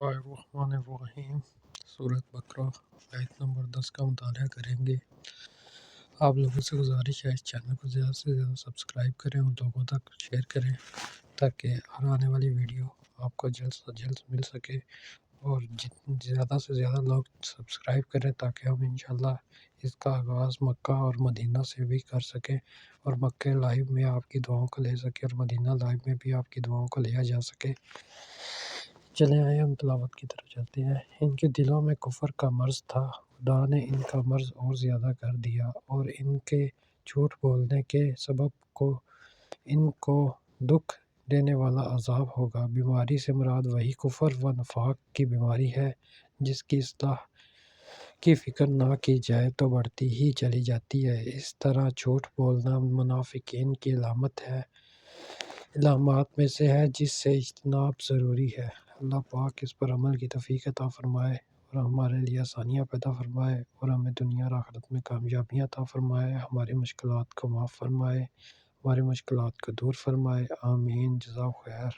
الرحمن سورۃ بقرہ آیت نمبر 10 کا مطالعہ کریں گے۔ آپ لوگوں سے گزارش ہے اس چینل کو زیادہ سے زیادہ سبسکرائب کریں اور لوگوں تک شیئر کریں تاکہ ہر آنے والی ویڈیو آپ کو جلد سے جلد مل سکے، اور زیادہ سے زیادہ لوگ سبسکرائب کریں تاکہ ہم انشاءاللہ اس کا آغاز مکہ اور مدینہ سے بھی کر سکیں، اور مکہ لائیو میں آپ کی دعاؤں کو لے سکیں اور مدینہ لائیو میں بھی آپ کی دعاؤں کو لیا جا سکے۔ چلے آئے ہم تلاوت کی طرف چلتے ہیں۔ ان کے دلوں میں کفر کا مرض تھا، خدا نے ان کا مرض اور زیادہ کر دیا، اور ان کے جھوٹ بولنے کے سبب ان کو دکھ دینے والا عذاب ہوگا۔ بیماری سے مراد وہی کفر و نفاق کی بیماری ہے جس کی اصلاح کی فکر نہ کی جائے تو بڑھتی ہی چلی جاتی ہے۔ اس طرح جھوٹ بولنا منافقین کی علامات میں سے ہے جس سے اجتناب ضروری ہے۔ اللہ پاک اس پر عمل کی توفیق عطا فرمائے اور ہمارے لیے آسانیاں پیدا فرمائے، اور ہمیں دنیا اور آخرت میں کامیابیاں عطا فرمائے، ہماری مشکلات کو معاف فرمائے، ہماری مشکلات کو دور فرمائے، آمین۔ جزاک خیر۔